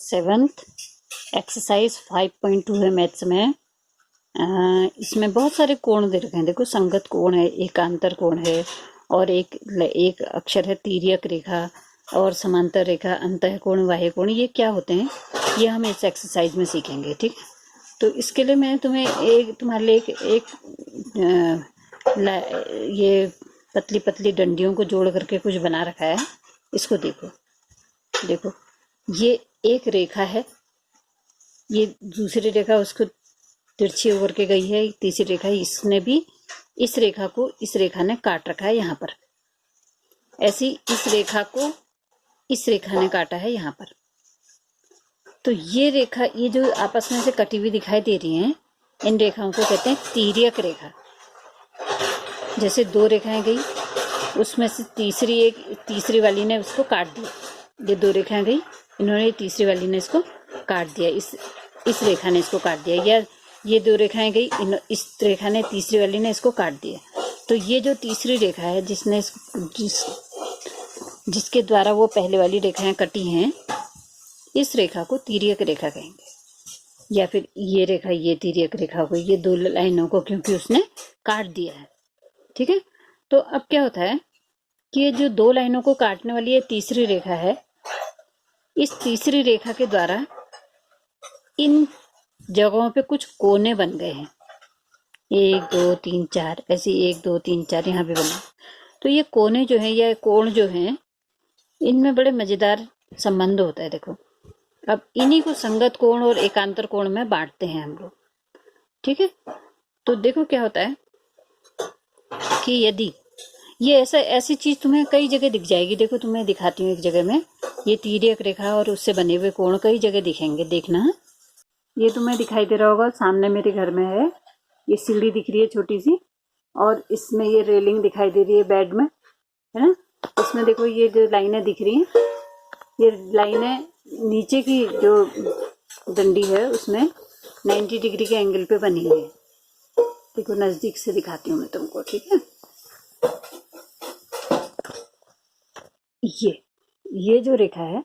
Seventh exercise 5.2 है maths में। इसमें बहुत सारे कोण दे रखे हैं। देखो, संगत कोण है, एकांतर कोण है, और एक अक्षर है तिर्यक रेखा, और समांतर रेखा, अंतः कोण, बाह्य कोण। ये क्या होते हैं, ये हम इस एक्सरसाइज में सीखेंगे। ठीक, तो इसके लिए मैं तुम्हारे लिए ये पतली पतली डंडियों को जोड़ करके कुछ बना रखा है। इसको देखो, ये एक रेखा है, ये दूसरी रेखा उसको तिरछी होकर के गई है, तीसरी रेखा, इसने भी इस रेखा को इस रेखा ने काट रखा है यहाँ पर। ऐसी इस रेखा को इस रेखा ने काटा है यहाँ पर। तो ये रेखा, ये जो आपस में से कटी हुई दिखाई दे रही हैं, इन रेखाओं को कहते हैं तिर्यक रेखा। जैसे दो रेखाएं गई, उसमें से तीसरी वाली ने उसको काट दिया। ये दो रेखाएं गई, इन्होंने तीसरी वाली ने इसको काट दिया, इस रेखा ने इसको काट दिया। या ये दो रेखाएं गई, इस रेखा ने तीसरी वाली ने इसको काट दिया। तो ये जो तीसरी रेखा है जिसके द्वारा वो पहले वाली रेखाएं कटी हैं, इस रेखा को तिर्यक रेखा कहेंगे। या फिर ये रेखा, ये तिर्यक रेखा को, ये दो लाइनों को, क्योंकि उसने काट दिया है। ठीक है, तो अब क्या होता है कि ये जो दो लाइनों को काटने वाली ये तीसरी रेखा है, इस तीसरी रेखा के द्वारा इन जगहों पे कुछ कोने बन गए हैं। 1 2 3 4, ऐसे 1 2 3 4 यहाँ पे बने। तो ये कोने जो है, या कोण जो हैं, इनमें बड़े मजेदार संबंध होता है। देखो, अब इन्हीं को संगत कोण और एकांतर कोण में बांटते हैं हम लोग। ठीक है, तो देखो क्या होता है कि यदि ये ऐसी चीज तुम्हें कई जगह दिख जाएगी। देखो, तुम्हें दिखाती हूँ एक जगह में, ये तिर्यक रेखा और उससे बने हुए कोण कई जगह दिखेंगे, देखना। ये तुम्हें दिखाई दे रहा होगा, सामने मेरे घर में है, ये सीढ़ी दिख रही है छोटी सी, और इसमें ये रेलिंग दिखाई दे रही है बेड में, है ना। इसमें देखो, ये जो लाइनें दिख रही हैं, ये लाइनें नीचे की जो डंडी है उसमें 90 डिग्री के एंगल पे बनी हुई है। देखो, नजदीक से दिखाती हूँ मैं तुमको। ठीक है, ये जो रेखा है,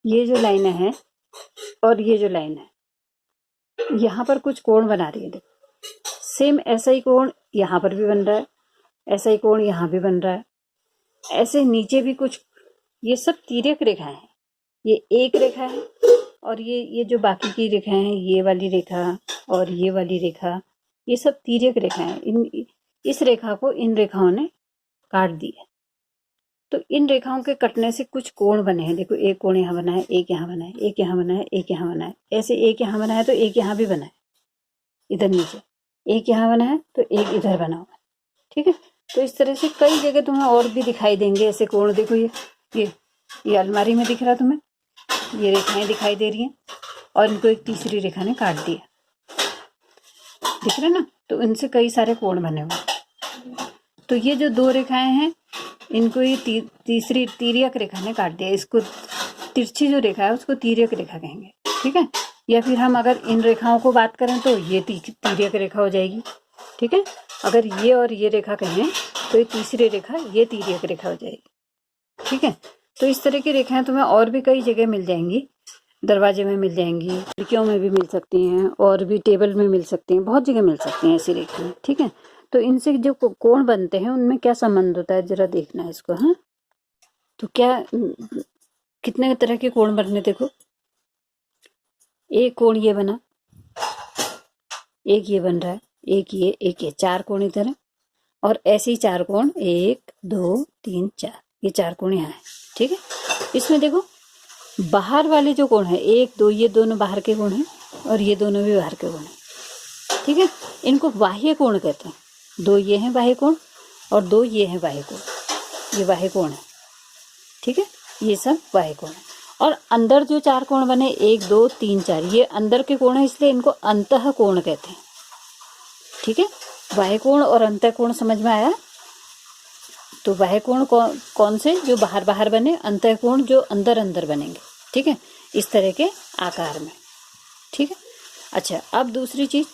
ये जो लाइनें हैं, और ये जो लाइन है, यहाँ पर कुछ कोण बना रही है। देखो, सेम ऐसा ही कोण यहाँ पर भी बन रहा है, ऐसा ही कोण यहाँ भी बन रहा है, ऐसे नीचे भी कुछ। ये सब तिर्यक रेखाएं हैं। ये एक रेखा है, और ये जो बाकी की रेखाएं हैं, ये वाली रेखा और ये वाली रेखा, ये सब तिर्यक रेखाएं हैं। इस रेखा को इन रेखाओं ने काट दिया। तो इन रेखाओं के कटने से कुछ कोण बने हैं। देखो, एक कोण यहाँ बना है, एक यहाँ बना है, एक यहाँ बना है, एक यहाँ बना है, ऐसे एक यहाँ बना है तो एक यहाँ भी बना है, इधर नीचे एक यहाँ बना है तो एक इधर बना हुआ है। ठीक है, तो इस तरह से कई जगह तुम्हें और भी दिखाई देंगे ऐसे कोण। देखो, ये अलमारी में दिख रहा है तुम्हें, ये रेखाएं दिखाई दे रही हैं, और इनको एक तीसरी रेखा ने काट दिया, दिख रहा है ना। तो इनसे कई सारे कोण बने हुए। तो ये जो दो रेखाएं हैं, इनको ये तीसरी तिर्यक रेखा ने काट दिया। इसको तिरछी जो रेखा है उसको तिर्यक रेखा कहेंगे। ठीक है, या फिर हम अगर इन रेखाओं को बात करें तो ये तिर्यक रेखा हो जाएगी। ठीक है, अगर ये और ये रेखा कहें तो ये तीसरी रेखा, ये तिर्यक रेखा हो जाएगी। ठीक है, तो इस तरह की रेखाएं तुम्हें और भी कई जगह मिल जाएंगी। दरवाजे में मिल जाएंगी, खिड़कियों में भी मिल सकती हैं, और भी टेबल में मिल सकती हैं, बहुत जगह मिल सकती हैं ऐसी रेखाएं। ठीक है, तो इनसे जो कोण बनते हैं उनमें क्या संबंध होता है, जरा देखना है इसको। हाँ, तो क्या कितने तरह के कोण बनने, देखो, एक कोण ये बना, एक ये बन रहा है, एक ये, चार कोण इधर है, और ऐसे ही चार कोण, 1 2 3 4, ये चार कोण यहाँ है। ठीक है, इसमें देखो, बाहर वाले जो कोण है 1 2, ये दोनों बाहर के कोण हैं, और ये दोनों भी बाहर के कोण हैं। ठीक है, इनको बाह्य कोण कहते हैं। 2 ये हैं बाह्य कोण, और 2 ये हैं बाह्य कोण, ये बाह्य कोण है। ठीक है, ये सब बाह्य कोण है। और अंदर जो चार कोण बने, 1 2 3 4, ये अंदर के कोण है, इसलिए इनको अंतः कोण कहते हैं। ठीक है, बाह्य कोण और अंतः कोण समझ में आया। तो बाह्य कोण कौन से, जो बाहर बाहर बने, अंतः कोण जो अंदर अंदर बनेंगे। ठीक है, इस तरह के आकार में। ठीक है, अच्छा, अब दूसरी चीज,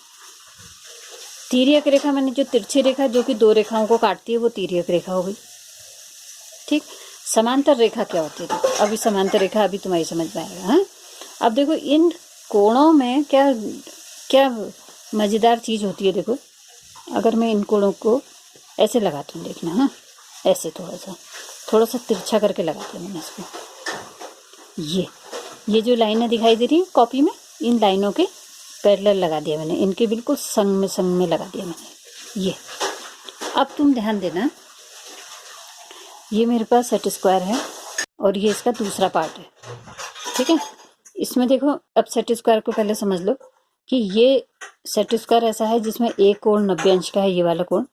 तिर्यक रेखा मैंने जो तिरछी रेखा जो कि दो रेखाओं को काटती है, वो तिर्यक रेखा हो गई। ठीक, समांतर रेखा क्या होती है, अभी समांतर रेखा अभी तुम्हारी समझ में आएगा। हाँ, अब देखो इन कोणों में क्या क्या मज़ेदार चीज़ होती है। देखो अगर मैं इन कोणों को ऐसे लगाती हूँ, देखना, हाँ ऐसे थोड़ा सा तिरछा करके लगाती हूँ मैंने इसको। ये जो लाइनें दिखाई दे रही है कॉपी में, इन लाइनों के पैरेलल लगा दिया मैंने, इनके बिल्कुल संग में लगा दिया मैंने ये। अब तुम ध्यान देना, ये मेरे पास सेट स्क्वायर है और ये इसका दूसरा पार्ट है, ठीक है। इसमें देखो, अब सेट स्क्वायर को पहले समझ लो कि ये सेट स्क्वायर ऐसा है जिसमें एक कोण 90 अंश का है, ये वाला कोण,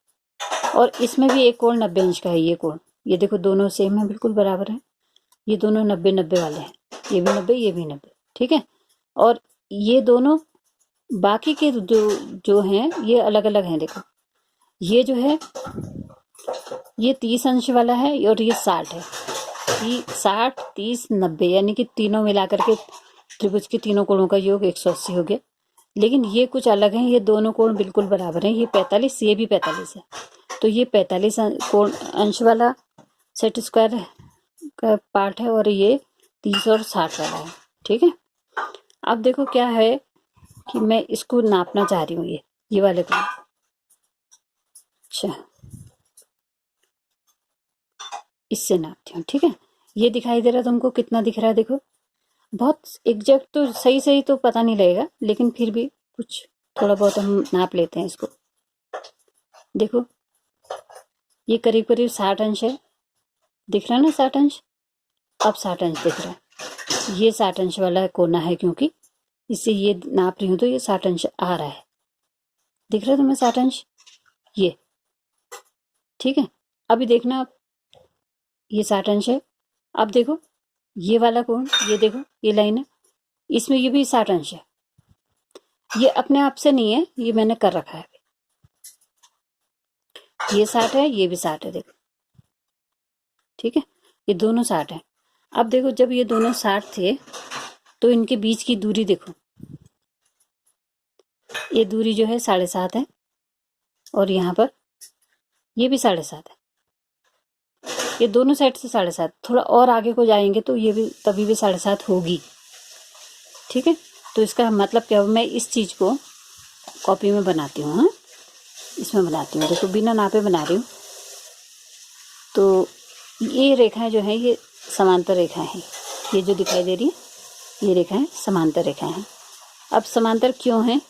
और इसमें भी एक कोण 90 अंश का है, ये कोण। ये देखो दोनों सेम है, बिल्कुल बराबर है, ये दोनों 90-90 वाले हैं, ये भी 90 ये भी 90, ठीक है। और ये दोनों बाकी के जो हैं ये अलग अलग हैं। देखो ये जो है ये 30 अंश वाला है और ये 60 है, 60 30 90, यानी कि तीनों मिलाकर के त्रिभुज के तीनों कोणों का योग 180 हो गया। लेकिन ये कुछ अलग हैं, ये दोनों कोण बिल्कुल बराबर हैं, ये 45, ये भी 45 है। तो ये 45 कोण अंश वाला सेट स्क्वायर का पार्ट है और ये 30 और 60 वाला है, ठीक है। अब देखो क्या है कि मैं इसको नापना चाह रही हूँ, ये वाले को। अच्छा, इससे नापती हूँ, ठीक है। ये दिखाई दे रहा है तुमको, कितना दिख रहा है? देखो बहुत एग्जैक्ट तो सही तो पता नहीं लगेगा, लेकिन फिर भी कुछ थोड़ा बहुत हम नाप लेते हैं इसको। देखो ये करीब करीब 60 अंश है, दिख रहा है ना 60 अंश। अब 60 अंश दिख रहा है, ये 60 अंश वाला कोना है, क्योंकि इससे ये नाप रही हूँ तो ये 60 अंश आ रहा है। दिख रहा है तुम्हें 60 अंश? ये ठीक है। अभी देखना आप, ये 60 अंश है। अब देखो ये वाला कोण, ये देखो ये लाइन है, इसमें ये भी 60 अंश है। ये अपने आप से नहीं है, ये मैंने कर रखा है। ये 60 है, ये भी 60 है, देखो ठीक है, ये दोनों 60 है। अब देखो जब ये दोनों 60 थे तो इनके बीच की दूरी देखो, ये दूरी जो है 7.5 है, और यहाँ पर ये भी 7.5 है। ये दोनों साइड से 7.5, थोड़ा और आगे को जाएंगे तो ये भी तभी भी 7.5 होगी, ठीक है। तो इसका मतलब क्या, मैं इस चीज को कॉपी में बनाती हूँ, हाँ इसमें बनाती हूँ, देखो बिना नापे बना रही हूँ। तो ये रेखाएं जो हैं ये समांतर रेखाएं हैं, ये जो दिखाई दे रही है ये रेखाएं समांतर रेखाएं हैं। अब समांतर क्यों हैं?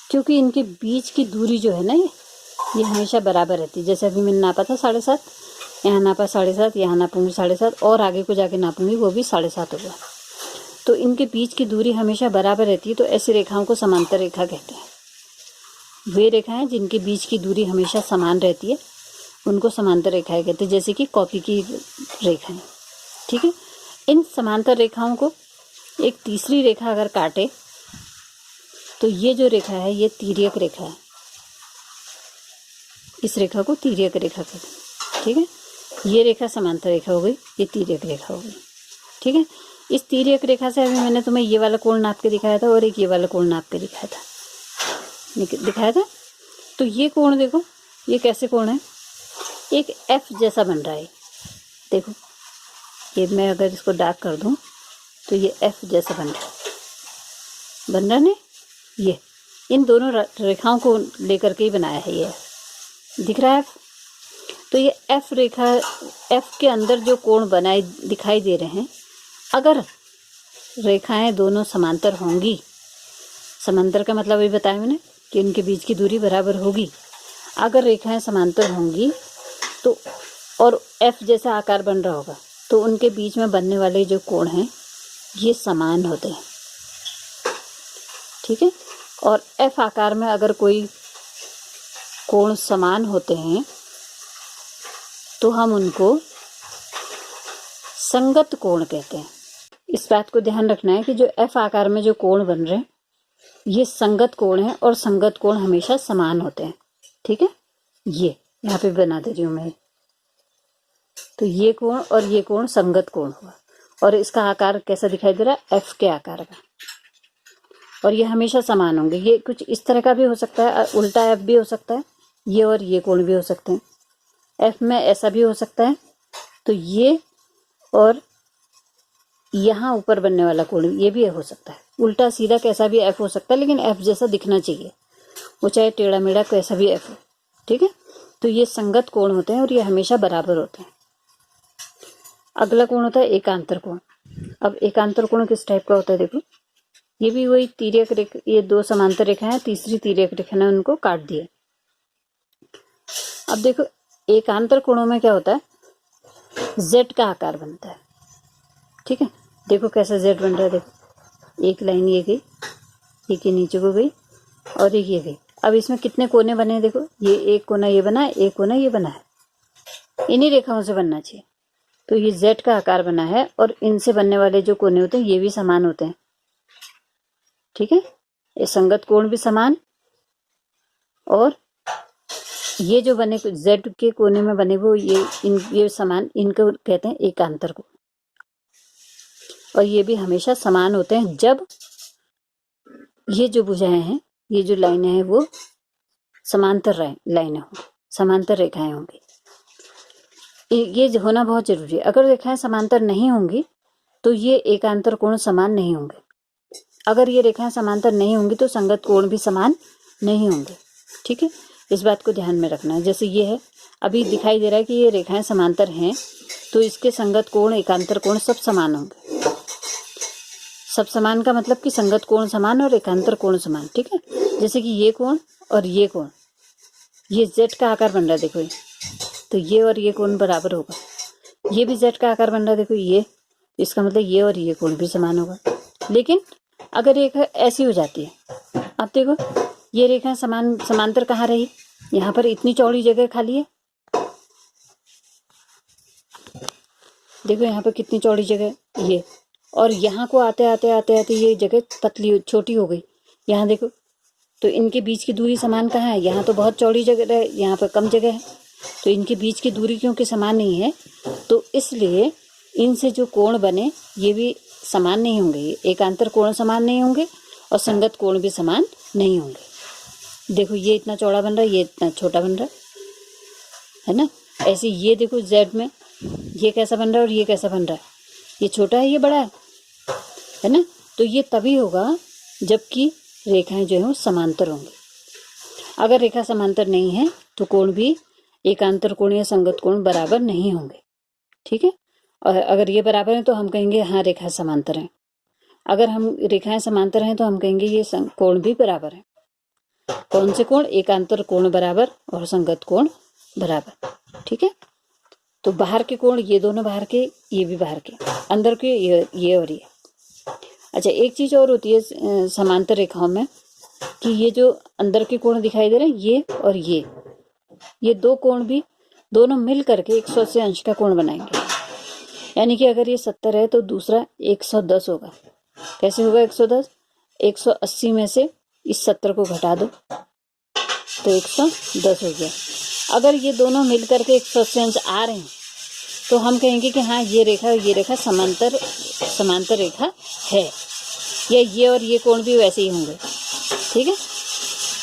क्योंकि इनके बीच की दूरी जो है ना ये हमेशा बराबर रहती है। जैसे अभी मैंने नापा था 7.5, यहाँ नापा 7.5, यहाँ नापूंगी 7.5, और आगे को जाके नापूंगी वो भी 7.5 होगा। तो इनके बीच की दूरी हमेशा बराबर रहती है, तो ऐसी रेखाओं को समांतर रेखा कहते हैं। वे रेखाएं जिनके बीच की दूरी हमेशा समान रहती है उनको समांतर रेखाएं कहते हैं, जैसे कि कॉपी की रेखाएं, ठीक है। इन समांतर रेखाओं को एक तीसरी रेखा अगर काटे तो ये जो रेखा है ये तिर्यक रेखा है, इस रेखा को तिर्यक रेखा कहते हैं, ठीक है। ये रेखा समांतर रेखा हो गई, ये तिर्यक रेखा हो गई, ठीक है। इस तिर्यक रेखा से अभी मैंने तुम्हें ये वाला कोण नाप के दिखाया था और एक ये वाला कोण नाप के दिखाया था। तो ये कोण देखो, ये कैसे कोण है, एक एफ जैसा बन रहा है। देखो ये मैं अगर इसको डार्क कर दूं तो ये एफ जैसा बन रहा है, ये इन दोनों रेखाओं को लेकर के ही बनाया है, ये दिख रहा है एफ। तो ये एफ रेखा, एफ के अंदर जो कोण बनाए दिखाई दे रहे हैं, अगर रेखाएं दोनों समांतर होंगी, समांतर का मतलब ये बताया मैंने कि इनके बीच की दूरी बराबर होगी। अगर रेखाएं समांतर होंगी तो और एफ जैसा आकार बन रहा होगा तो उनके बीच में बनने वाले जो कोण हैं ये समान होते हैं, ठीक है। और एफ आकार में अगर कोई कोण समान होते हैं तो हम उनको संगत कोण कहते हैं। इस बात को ध्यान रखना है कि जो एफ आकार में जो कोण बन रहे हैं ये संगत कोण है, और संगत कोण हमेशा समान होते हैं, ठीक है। ये यहाँ पे बना दे रही हूँ मैं, तो ये कोण और ये कोण संगत कोण हुआ, और इसका आकार कैसा दिखाई दे रहा है, एफ के आकार का, और ये हमेशा समान होंगे। ये कुछ इस तरह का भी हो सकता है, उल्टा एफ भी हो सकता है, ये और ये कोण भी हो सकते हैं। एफ में ऐसा भी हो सकता है, तो ये और यहाँ ऊपर बनने वाला कोण ये भी हो सकता है, उल्टा सीधा कैसा भी एफ हो सकता है, लेकिन एफ जैसा दिखना चाहिए, वो चाहे टेढ़ा मेढ़ा कैसा भी एफ हो। ठीक है, तो ये संगत कोण होते हैं और ये हमेशा बराबर होते हैं। अगला कोण होता है एकांतर कोण। अब एकांतर कोण किस टाइप का होता है देखो, ये भी वही तिर्यक रेखा, ये दो समांतर रेखा है, तीसरी तिर्यक रेखा ने उनको काट दिया। अब देखो एकांतर कोणों में क्या होता है, जेड का आकार बनता है। ठीक है, देखो कैसा जेड बन रहा है, देखो एक लाइन ये गई, एक ये नीचे को गई और एक ये गई। अब इसमें कितने कोने बने हैं देखो, ये एक कोना ये बना है, एक कोना ये बना है, इन्हीं रेखाओं से बनना चाहिए। तो ये जेड का आकार बना है और इनसे बनने वाले जो कोने होते हैं ये भी समान होते हैं। ठीक है, ये संगत कोण भी समान, और ये जो बने जेड के कोने में बने वो ये समान, इनको कहते हैं एकांतर कोण। और ये भी हमेशा समान होते हैं जब ये जो भुजाएं हैं, ये जो लाइनें हैं वो समांतर लाइनें हों, समांतर रेखाएं होंगी। ये होना बहुत जरूरी है। अगर रेखाएं समांतर नहीं होंगी तो ये एकांतर कोण समान नहीं होंगे। अगर ये रेखाएं समांतर नहीं होंगी तो संगत कोण भी समान नहीं होंगे। ठीक है, इस बात को ध्यान में रखना है। जैसे ये है, अभी दिखाई दे रहा है कि ये रेखाएं समांतर हैं, तो इसके संगत कोण एकांतर कोण सब समान होंगे। सब समान का मतलब कि संगत कोण समान और एकांतर कोण समान। ठीक है, जैसे कि ये कोण और ये कोण, ये जेड का आकार बन रहा है देखो ये, तो ये और ये कोण बराबर होगा। ये भी जेड का आकार बन रहा है देखो ये, इसका मतलब ये और ये कोण भी समान होगा। लेकिन अगर रेखा ऐसी हो जाती है, अब देखो ये रेखा समांतर कहाँ रही, यहाँ पर इतनी चौड़ी जगह खाली है, देखो यहाँ पर कितनी चौड़ी जगह ये, और यहाँ को आते आते आते आते ये जगह पतली छोटी हो गई। यहाँ देखो, तो इनके बीच की दूरी समान कहाँ है, यहाँ तो बहुत चौड़ी जगह है, यहाँ पर कम जगह है, तो इनके बीच की दूरी क्योंकि समान नहीं है, तो इसलिए इनसे जो कोण बने ये भी समान नहीं होंगे, एकांतर कोण समान नहीं होंगे और संगत कोण भी समान नहीं होंगे। देखो ये इतना चौड़ा बन रहा है, ये इतना छोटा बन रहा है ना। ऐसे ये देखो जेड में ये कैसा बन रहा है और ये कैसा बन रहा है, ये छोटा है ये बड़ा है ना। तो ये तभी होगा जबकि रेखाएं जो है वो समांतर होंगी। अगर रेखा समांतर नहीं है तो कोण भी एकांतर कोण या संगत कोण बराबर नहीं होंगे। ठीक है, और अगर ये बराबर है तो हम कहेंगे हाँ रेखाएं समांतर हैं। अगर हम रेखाएं समांतर हैं तो हम कहेंगे ये कोण भी बराबर है। कौन से कोण, एकांतर कोण बराबर और संगत कोण बराबर। ठीक है, तो बाहर के कोण ये दोनों बाहर के, ये भी बाहर के, अंदर के ये और ये। अच्छा एक चीज और होती है समांतर रेखाओं में कि ये जो अंदर के कोण दिखाई दे रहे हैं ये और ये दो कोण भी दोनों मिल करके 180 अंश का कोण बनाएंगे। यानी कि अगर ये 70 है तो दूसरा 110 होगा। कैसे होगा 110? 180 में से इस 70 को घटा दो तो 110 हो गया। अगर ये दोनों मिल करके 180 अंश आ रहे हैं तो हम कहेंगे कि हाँ ये रेखा समांतर रेखा है, या ये और ये कोण भी वैसे ही होंगे। ठीक है,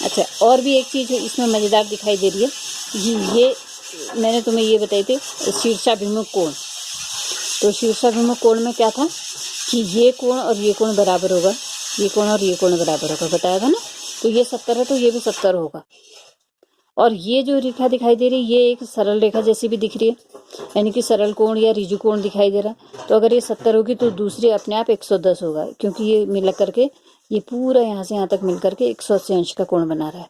अच्छा और भी एक चीज़ इसमें मज़ेदार दिखाई दे रही है, ये मैंने तुम्हें ये बताई थी शीर्षाभिमुख कोण। तो शीर्षाभिमुख कोण में क्या था कि ये कोण और ये कोण बराबर होगा, ये कोण और ये कोण बराबर होगा, बताया था ना। तो ये 70 है तो ये भी 70 होगा। और ये जो रेखा दिखाई दे रही है ये एक सरल रेखा जैसी भी दिख रही है, यानी कि सरल कोण या ऋजु कोण दिखाई दे रहा है। तो अगर ये 70 होगी तो दूसरी अपने आप 110 होगा, क्योंकि ये मिल करके ये पूरा यहाँ से यहाँ तक मिल करके 180 अंश का कोण बना रहा है।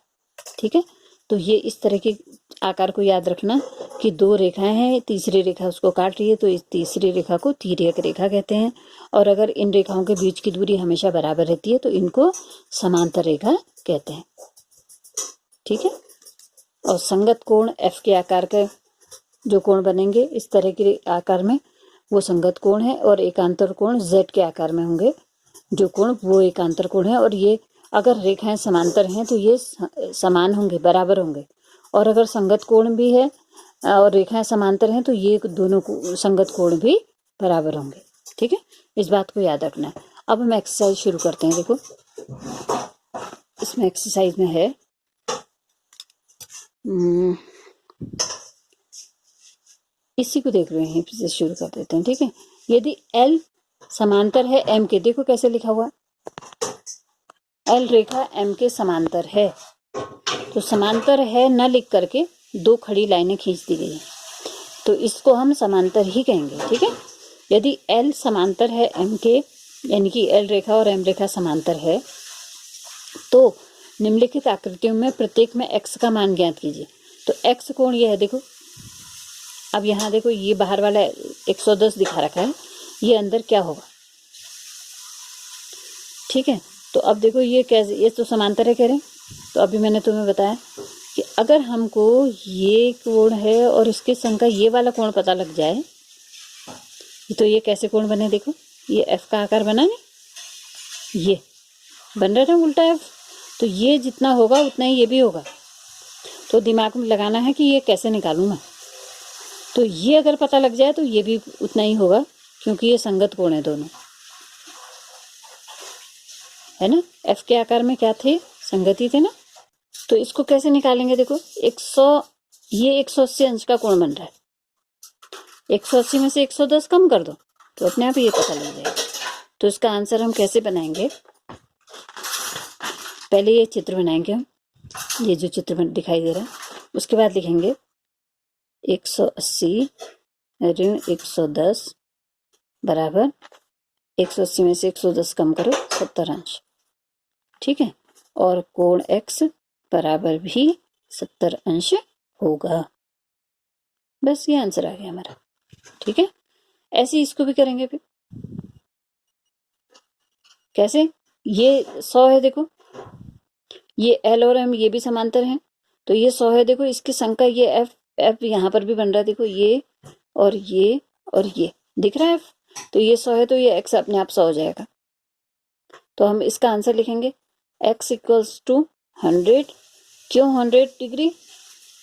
ठीक है, तो ये इस तरह के आकार को याद रखना कि दो रेखाएं हैं, तीसरी रेखा उसको काट रही है, तो इस तीसरी रेखा को तिर्यक रेखा कहते हैं। और अगर इन रेखाओं के बीच की दूरी हमेशा बराबर रहती है तो इनको समांतर रेखा कहते हैं। ठीक है, और संगत कोण एफ के आकार के जो कोण बनेंगे इस तरह के आकार में वो संगत कोण है, और एकांतर कोण जेड के आकार में होंगे जो कोण वो एकांतर कोण है। और ये अगर रेखाएं समांतर हैं तो ये समान होंगे, बराबर होंगे। और अगर संगत कोण भी है और रेखाएं समांतर हैं तो ये दोनों संगत कोण भी बराबर होंगे। ठीक है, इस बात को याद रखना है। अब हम एक्सरसाइज शुरू करते हैं। देखो इसमें एक्सरसाइज में है इसी को देख रहे हैं, फिर से शुरू कर देते हैं। ठीक है, यदि L समांतर है एम के, देखो कैसे लिखा हुआ, एल रेखा एम के समांतर है। तो समांतर है न लिख करके दो खड़ी लाइनें खींच दी गई हैं, तो इसको हम समांतर ही कहेंगे। ठीक है, यदि एल समांतर है एम के, यानी कि एल रेखा और एम रेखा समांतर है, तो निम्नलिखित आकृतियों में प्रत्येक में एक्स का मान ज्ञात कीजिए। तो एक्स कोण ये है, देखो अब यहाँ देखो, ये बाहर वाला 110 दिखा रखा है, ये अंदर क्या होगा। ठीक है, तो अब देखो ये कैसे, ये तो समांतर है कह रहे हैं। तो अभी मैंने तुम्हें बताया कि अगर हमको ये कोण है और इसके संग का ये वाला कोण पता लग जाए, तो ये कैसे कोण बने, देखो ये एफ का आकार बना नहीं, ये बन रहा है उल्टा एफ, तो ये जितना होगा उतना ही ये भी होगा। तो दिमाग में लगाना है कि ये कैसे निकालूं मैं। तो ये अगर पता लग जाए तो ये भी उतना ही होगा, क्योंकि ये संगत कोण है दोनों, है ना। एफ के आकार में क्या थे, संगति थे ना। तो इसको कैसे निकालेंगे, देखो 100, ये 180 अंश का कोण बन रहा है, 180 में से 110 कम कर दो तो अपने आप ये पता लग जाएगा। तो इसका आंसर हम कैसे बनाएंगे, पहले ये चित्र बनाएंगे हम, ये जो चित्र दिखाई दे रहा है, उसके बाद लिखेंगे 180 ऋण 110 बराबर 180 में से 110 कम करो 70 अंश। ठीक है, और कोण x बराबर भी 70 अंश होगा। बस ये आंसर आ गया हमारा। ठीक है, ऐसे इसको भी करेंगे फिर। कैसे, ये 100 है, देखो ये L और M ये भी समांतर हैं, तो ये 100 है, देखो इसके संग का ये F यहाँ पर भी बन रहा है, देखो ये और ये और ये दिख रहा है F, तो ये 100 है, तो ये x अपने आप 100 हो जाएगा। तो हम इसका आंसर लिखेंगे x इक्वल्स टू 100। क्यों 100 डिग्री,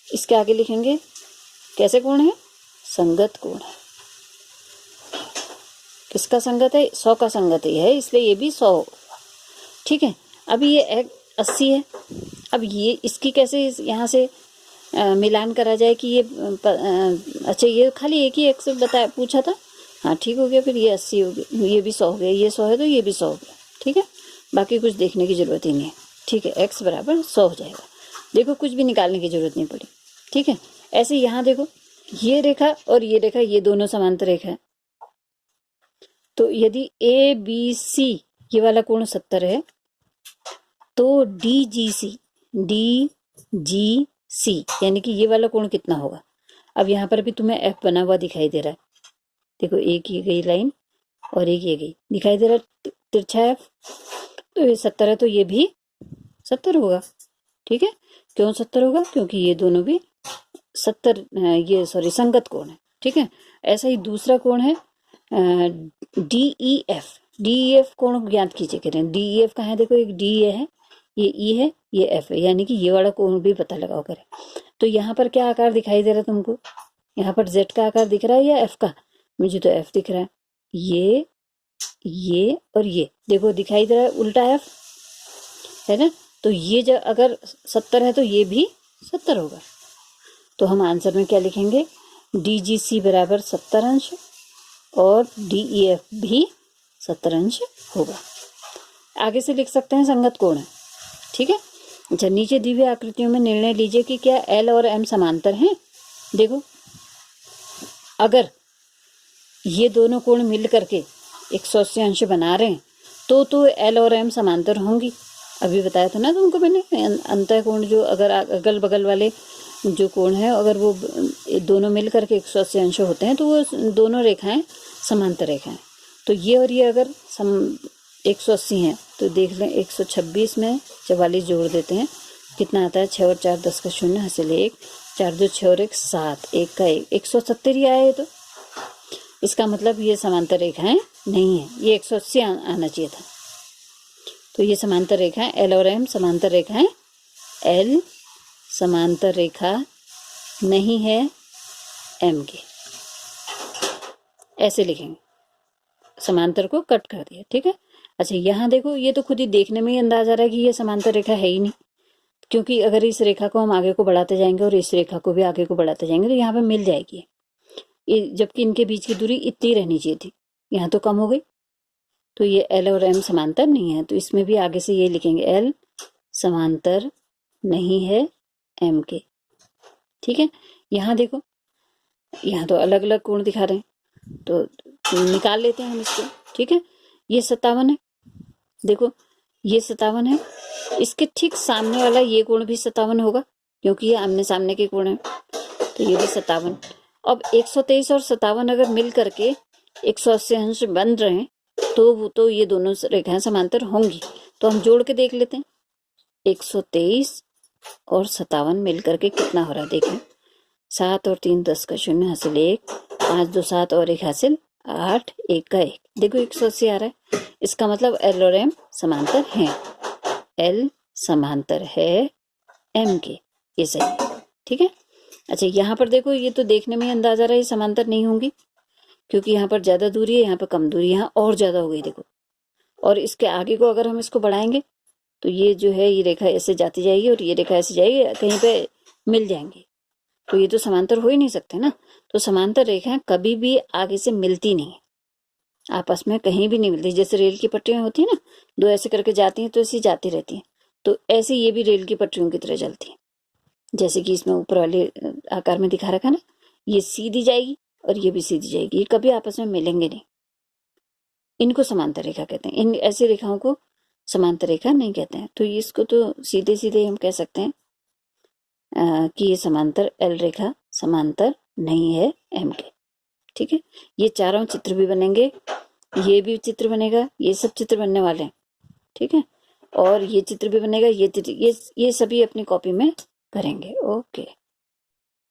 इसके आगे लिखेंगे कैसे कोण है, संगत कोण है। किसका संगत है, 100 का संगत है, इसलिए ये भी 100 होगा। ठीक है, अभी ये 80 है, अब ये इसकी कैसे यहाँ से मिलान करा जाए कि ये अच्छा ये खाली एक ही x बताया पूछा था, हाँ ठीक हो गया, फिर ये 80 हो गया, ये भी 100 हो गया, ये 100 है तो ये भी 100 हो गया। ठीक है, बाकी कुछ देखने की जरूरत ही नहीं है। ठीक है, x बराबर 100 हो जाएगा, देखो कुछ भी निकालने की जरूरत नहीं पड़ी। ठीक है, ऐसे यहाँ देखो ये रेखा और ये रेखा ये दोनों समांतर रेखा है, तो यदि ABC ये वाला कोण 70 है, तो DGC यानी कि ये वाला कोण कितना होगा। अब यहाँ पर भी तुम्हें F बना हुआ दिखाई दे रहा है, देखो एक ये गई लाइन और एक ये गई, दिखाई दे रहा है तिरछा F, तो ये 70 है तो ये भी 70 होगा। ठीक है, क्यों 70 होगा, क्योंकि ये दोनों भी 70 ये सॉरी संगत कोण है। ठीक है, ऐसा ही दूसरा कोण है DEF कोण ज्ञात कीजिए कह रहे हैं। DEF कहाँ है, देखो एक D है, ये E है, ये F है, यानी कि ये वाला कोण भी पता लगाओ करें। तो यहाँ पर क्या आकार दिखाई दे रहा है तुमको, यहाँ पर Z का आकार दिख रहा है या F का, मुझे तो F दिख रहा है, ये और ये देखो दिखाई दे रहा है उल्टा F, है ना। तो ये जब अगर 70 है तो ये भी 70 होगा। तो हम आंसर में क्या लिखेंगे, DGC बराबर 70 अंश और DEF भी 70 अंश होगा। आगे से लिख सकते हैं संगत कोण है। ठीक है, अच्छा नीचे दी हुई आकृतियों में निर्णय लीजिए कि क्या L और M समांतर हैं। देखो अगर ये दोनों कोण मिल करके 180 अंश बना रहे हैं तो L और M समांतर होंगी। अभी बताया था ना तुमको मैंने, अंतः कोण जो अगर अगल बगल वाले जो कोण है अगर वो दोनों मिल करके 180 अंश होते हैं तो वो दोनों रेखाएं समांतर रेखाएं। तो ये और ये अगर 180 हैं तो देख लें 126 में 44 जोड़ देते हैं, कितना आता है, 6 और 4 10 का 0 हासिल 1, 4 2 6 और 1 7, 1 का 1, 170 ही आया है। तो इसका मतलब ये समांतर रेखाएं नहीं है, ये 180 आना चाहिए था। तो ये समांतर रेखाएं L और M समांतर रेखाएं, L समांतर रेखा नहीं है M के, ऐसे लिखेंगे, समांतर को कट कर दिया। ठीक है, अच्छा यहाँ देखो ये तो खुद ही देखने में ही अंदाजा आ रहा है कि ये समांतर रेखा है ही नहीं, क्योंकि अगर इस रेखा को हम आगे को बढ़ाते जाएंगे और इस रेखा को भी आगे को बढ़ाते जाएंगे तो यहाँ पे मिल जाएगी ये, जबकि इनके बीच की दूरी इतनी रहनी चाहिए थी, यहाँ तो कम हो गई। तो ये एल और एम समांतर नहीं है, तो इसमें भी आगे से ये लिखेंगे एल समांतर नहीं है एम के। ठीक है, यहाँ देखो, यहाँ तो अलग अलग कोण दिखा रहे हैं, तो निकाल लेते हैं हम इसको। ठीक है, ये 57 है, देखो ये 57 है, इसके ठीक सामने वाला ये कोण भी 57 होगा, क्योंकि ये आमने सामने के कोण है, तो ये भी 57। अब 123 और 57 अगर मिल करके 180 अंश बन रहे हैं, तो ये दोनों रेखाएं समांतर होंगी। तो हम जोड़ के देख लेते हैं, 123 और 57 मिल करके कितना हो रहा है, देखें 7 और 3 10 का 0 हासिल 1, 5 2 7 और 1 हासिल 8, 1 का 1, देखो 180 आ रहा है। इसका मतलब एल और एम समांतर हैं, एल समांतर है एम के, ये सही है। ठीक है, अच्छा यहाँ पर देखो, ये तो देखने में अंदाजा रहा है ये समांतर नहीं होंगी, क्योंकि यहाँ पर ज्यादा दूरी है, यहाँ पर कम दूरी, यहाँ और ज्यादा हो गई देखो। और इसके आगे को अगर हम इसको बढ़ाएंगे तो ये जो है ये रेखा ऐसे जाती जाएगी और ये रेखा ऐसे जाएगी, कहीं पे मिल जाएंगी, तो ये तो समांतर हो ही नहीं सकते ना। तो समांतर रेखाएं कभी भी आगे से मिलती नहीं, आपस में कहीं भी नहीं मिलती। जैसे रेल की पटरियां होती है ना, दो ऐसे करके जाती हैं तो ऐसी जाती रहती हैं, तो ऐसे ये भी रेल की पटरियों की तरह चलती हैं। जैसे कि इसमें ऊपर वाले आकार में दिखा रखा ना, ये सीधी जाएगी और ये भी सीधी जाएगी, ये कभी आपस में मिलेंगे नहीं। इनको समांतर रेखा कहते हैं, इन ऐसी रेखाओं को समांतर रेखा नहीं कहते हैं। तो इसको तो सीधे सीधे हम कह सकते हैं कि ये समांतर एल रेखा समांतर नहीं है एम के। ठीक है, ये चारों चित्र भी बनेंगे, ये भी चित्र बनेगा, ये सब चित्र बनने वाले हैं। ठीक है, और ये चित्र भी बनेगा, ये चित्र, ये सभी अपनी कॉपी में करेंगे। ओके।